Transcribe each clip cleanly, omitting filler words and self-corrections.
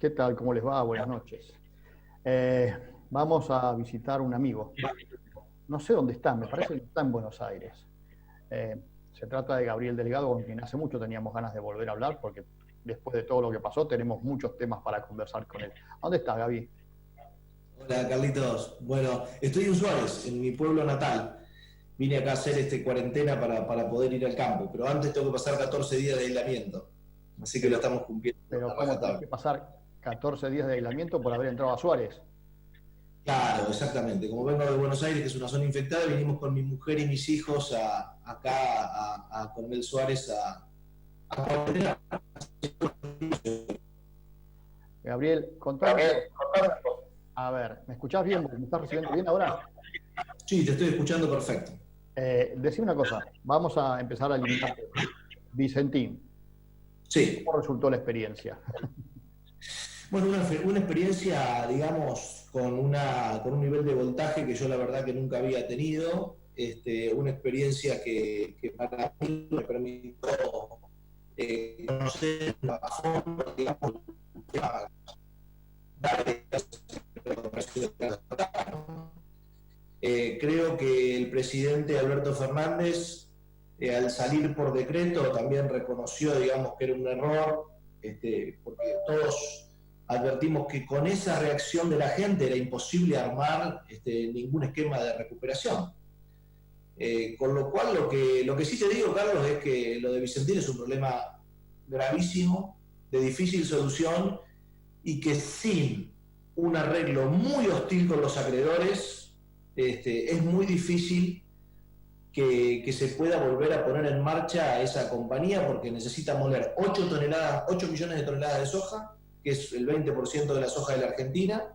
¿Qué tal? ¿Cómo les va? Buenas noches. Eh, Vamos a visitar un amigo. No sé dónde está, me parece que está en Buenos Aires. Se trata de Gabriel Delgado, con quien hace mucho teníamos ganas de volver a hablar, porque después de todo lo que pasó tenemos muchos temas para conversar con él. ¿Dónde está, Gaby? Hola Carlitos, bueno, estoy en Suárez, en mi pueblo natal. Vine acá a hacer cuarentena para poder ir al campo, pero antes tengo que pasar 14 días de aislamiento, así que lo Pero, estamos cumpliendo pero a ¿cómo tenés rajatabla. que pasar 14 días de aislamiento por haber entrado a Suárez? Claro, exactamente. Como vengo de Buenos Aires, que es una zona infectada, vinimos con mi mujer y mis hijos acá a Coronel Suárez a cuarentena. Gabriel, contame una cosa. A ver, ¿me escuchás bien? ¿Me estás recibiendo bien ahora? Sí, te estoy escuchando perfecto. Decime una cosa, vamos a empezar a eliminar Vicentín. Sí. ¿Cómo resultó la experiencia? Bueno, una experiencia, digamos, con un nivel de voltaje que yo la verdad que nunca había tenido, una experiencia que para mí me permitió conocer a fondo, digamos, creo que el presidente Alberto Fernández, al salir por decreto, también reconoció, digamos, que era un error, porque todos advertimos que con esa reacción de la gente era imposible armar ningún esquema de recuperación. Con lo cual, lo que sí te digo, Carlos, es que lo de Vicentín es un problema gravísimo, de difícil solución, y que sin un arreglo muy hostil con los acreedores, es muy difícil que se pueda volver a poner en marcha esa compañía, porque necesita moler 8 millones de toneladas de soja, que es el 20% de la soja de la Argentina,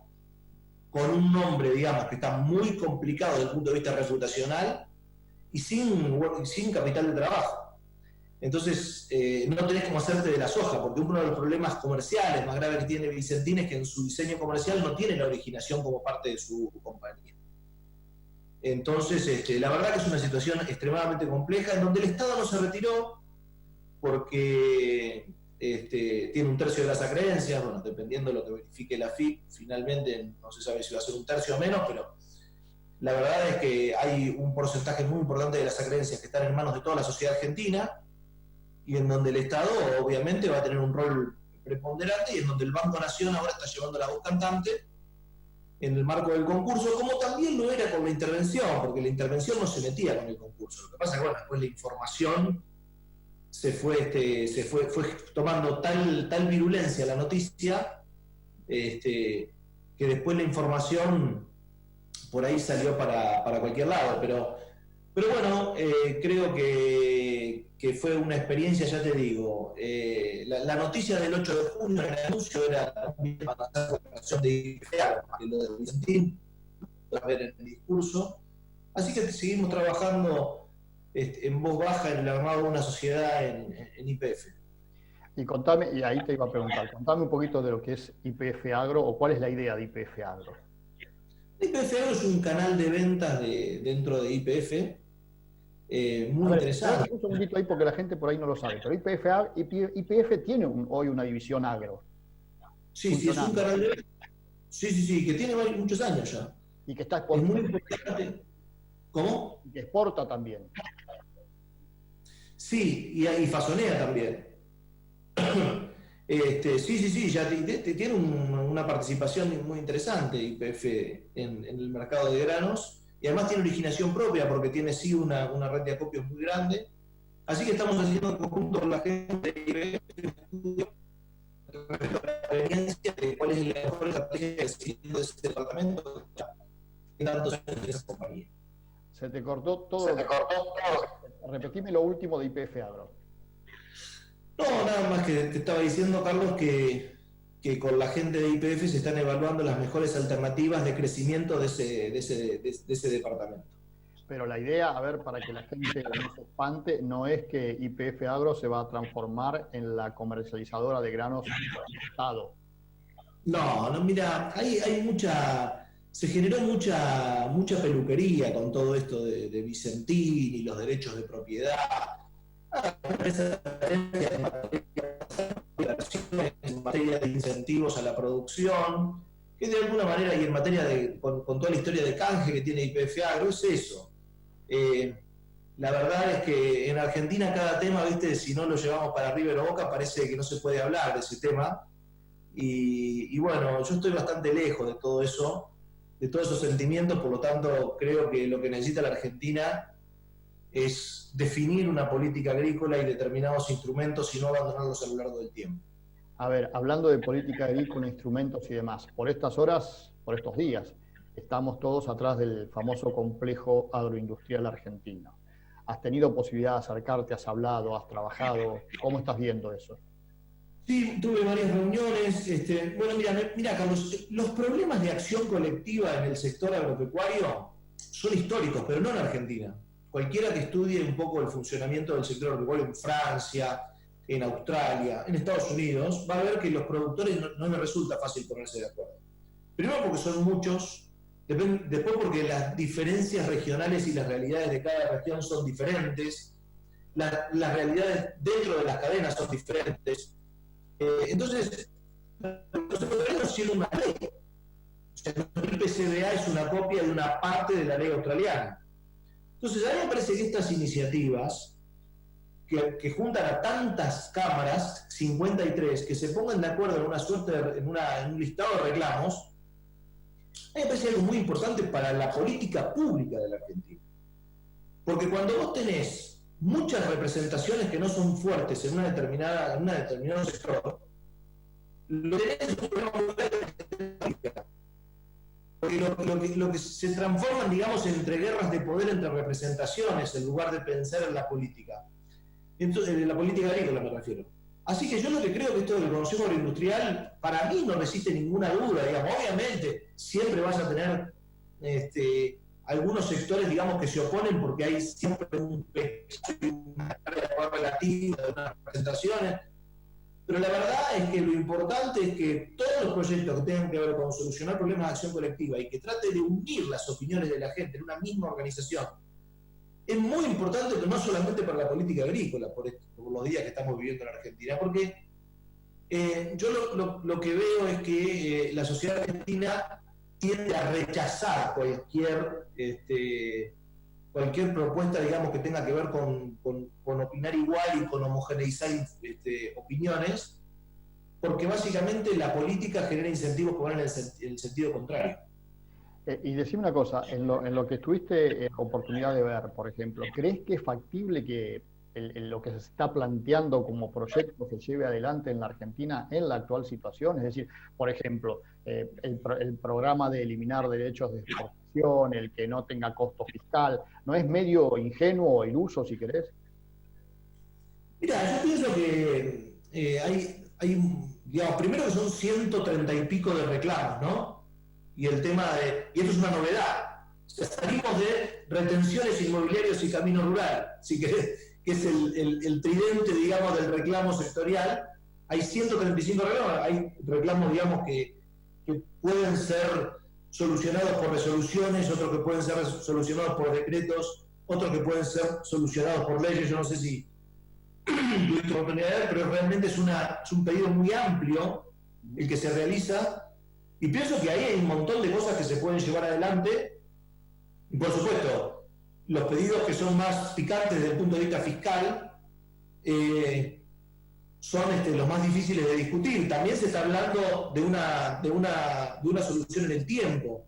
con un nombre, digamos, que está muy complicado desde el punto de vista reputacional y sin capital de trabajo. Entonces, no tenés cómo hacerte de la soja, porque uno de los problemas comerciales más graves que tiene Vicentín es que en su diseño comercial no tiene la originación como parte de su compañía. Entonces, la verdad que es una situación extremadamente compleja, en donde el Estado no se retiró porque tiene un tercio de las acreencias, bueno, dependiendo de lo que verifique la FIP, finalmente no se sabe si va a ser un tercio o menos, pero la verdad es que hay un porcentaje muy importante de las acreencias que están en manos de toda la sociedad argentina, y en donde el Estado obviamente va a tener un rol preponderante, y en donde el Banco Nación ahora está llevando la voz cantante en el marco del concurso, como también lo era con la intervención, porque la intervención no se metía con el concurso. Lo que pasa es que, bueno, después la información fue tomando tal virulencia la noticia, que después la información por ahí salió para cualquier lado. Pero bueno, creo que fue una experiencia, ya te digo. La noticia del 8 de junio en el anuncio era también para hacer la declaración de IFEA, que lo de Vicentín, a ver en el discurso. Así que seguimos trabajando en voz baja en el armado de una sociedad en YPF. Y contame, y ahí te iba a preguntar, contame un poquito de lo que es YPF Agro o cuál es la idea de YPF Agro. YPF es un canal de ventas dentro de YPF, A muy ver, espérate interesante. un segundito ahí porque la gente por ahí no lo sabe, pero YPF tiene hoy una división agro Sí, sí, es un funcionando canal de ventas. Sí, sí, sí, que tiene muchos años ya. y que está Es muy exportando importante. ¿Cómo? y que exporta también. Sí, y Fasonea también. Sí, sí, sí, ya tiene una participación muy interesante YPF en el mercado de granos, y además tiene originación propia porque tiene sí una red de acopios muy grande. Así que estamos haciendo en conjunto con la gente de YPF experiencia de cuál es la mejor estrategia de seguimiento de ese departamento en tantos años de esa compañía. Se te cortó todo Se lo te que... cortó todo. Repetime lo último de YPF Agro. No, nada más que te estaba diciendo, Carlos, que con la gente de YPF se están evaluando las mejores alternativas de crecimiento de ese departamento. Pero la idea, a ver, para que la gente no se espante, no es que YPF Agro se va a transformar en la comercializadora de granos del Estado. No, no, mira, se generó mucha peluquería con todo esto de Vicentín y los derechos de propiedad. Esa materia de incentivos a la producción, que de alguna manera, y en materia de, con toda la historia de canje que tiene YPF Agro, es eso. La verdad es que en Argentina cada tema, ¿viste? Si no lo llevamos para River o Boca, parece que no se puede hablar de ese tema. Y bueno, yo estoy bastante lejos de todo eso, de todos esos sentimientos, por lo tanto creo que lo que necesita la Argentina es definir una política agrícola y determinados instrumentos y no abandonarlos a lo largo del tiempo. A ver, hablando de política agrícola, instrumentos y demás, por estas horas, por estos días, estamos todos atrás del famoso complejo agroindustrial argentino. ¿Has tenido posibilidad de acercarte, has hablado, has trabajado? ¿Cómo estás viendo eso? Sí, tuve varias reuniones. Bueno, mira, Carlos, los problemas de acción colectiva en el sector agropecuario son históricos, pero no en Argentina. Cualquiera que estudie un poco el funcionamiento del sector agropecuario en Francia, en Australia, en Estados Unidos, va a ver que los productores no les resulta fácil ponerse de acuerdo. Primero porque son muchos, después porque las diferencias regionales y las realidades de cada región son diferentes, las realidades dentro de las cadenas son diferentes. Entonces, nosotros tenemos siendo una ley. O sea, el IPCBA es una copia de una parte de la ley australiana. Entonces, a mí me parece que estas iniciativas que juntan a tantas cámaras, 53, que se pongan de acuerdo en una suerte, en un listado de reclamos, a mí me parece algo muy importante para la política pública de la Argentina. Porque cuando vos tenés muchas representaciones que no son fuertes en un determinado sector, lo tenés en un problema muy grave de política. Porque lo que se transforman, digamos, entre guerras de poder entre representaciones en lugar de pensar en la política. Entonces, en la política agrícola me refiero. Así que yo lo que creo que esto del Consejo Agroindustrial, para mí no resiste ninguna duda, digamos. Obviamente siempre vas a tener algunos sectores, digamos, que se oponen porque hay siempre una carga relativa de unas representaciones, pero la verdad es que lo importante es que todos los proyectos que tengan que ver con solucionar problemas de acción colectiva y que trate de unir las opiniones de la gente en una misma organización, es muy importante, pero no solamente para la política agrícola, por los días que estamos viviendo en Argentina, porque yo lo que veo es que la sociedad argentina tiende a rechazar cualquier propuesta, digamos, que tenga que ver con opinar igual y con homogeneizar opiniones, porque básicamente la política genera incentivos que van en el sentido contrario. Y decime una cosa, en lo que tuviste oportunidad de ver, por ejemplo, ¿crees que es factible que lo que se está planteando como proyecto se lleve adelante en la Argentina en la actual situación? Es decir, por ejemplo, el programa de eliminar derechos de exportación, el que no tenga costo fiscal, ¿no es medio ingenuo o iluso, si querés? Mira, yo pienso que hay, digamos, primero que son 130 y pico de reclamos, ¿no? Y el tema y esto es una novedad, o sea, salimos de retenciones inmobiliarias y camino rural, si querés, que es el tridente, digamos, del reclamo sectorial. Hay 135 reclamos, hay reclamos, digamos, que pueden ser solucionados por resoluciones, otros que pueden ser solucionados por decretos, otros que pueden ser solucionados por leyes. Yo no sé si tuviste oportunidad de ver, pero realmente es un pedido muy amplio el que se realiza, y pienso que ahí hay un montón de cosas que se pueden llevar adelante, y por supuesto, los pedidos que son más picantes desde el punto de vista fiscal son los más difíciles de discutir. También se está hablando de una solución en el tiempo,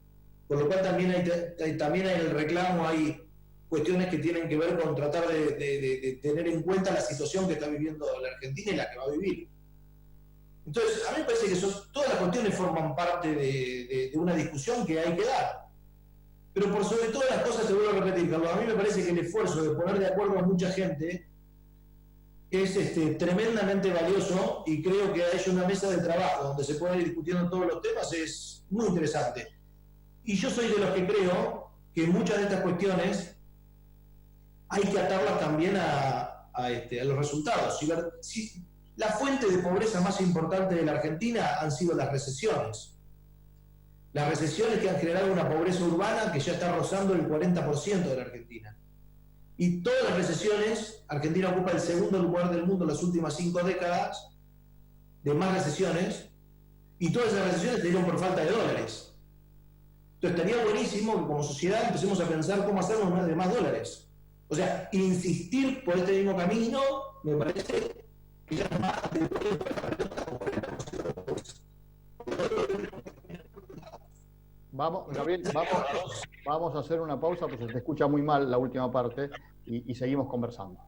por lo cual también hay el reclamo, hay cuestiones que tienen que ver con tratar de tener en cuenta la situación que está viviendo la Argentina y la que va a vivir. Entonces, a mí me parece que todas las cuestiones forman parte de una discusión que hay que dar. Pero por sobre todas las cosas, te vuelvo a repetir, Carlos, a mí me parece que el esfuerzo de poner de acuerdo a mucha gente es tremendamente valioso, y creo que hay una mesa de trabajo donde se pueden ir discutiendo todos los temas, es muy interesante. Y yo soy de los que creo que muchas de estas cuestiones hay que atarlas también a los resultados. La fuente de pobreza más importante de la Argentina han sido las recesiones. Las recesiones que han generado una pobreza urbana que ya está rozando el 40% de la Argentina. Y todas las recesiones, Argentina ocupa el segundo lugar del mundo en las últimas 5 décadas de más recesiones, y todas esas recesiones se dieron por falta de dólares. Entonces estaría buenísimo que como sociedad empecemos a pensar cómo hacernos de más dólares. O sea, insistir por este mismo camino me parece que ya es más de Vamos, Gabriel, vamos a hacer una pausa, pues se te escucha muy mal la última parte y seguimos conversando.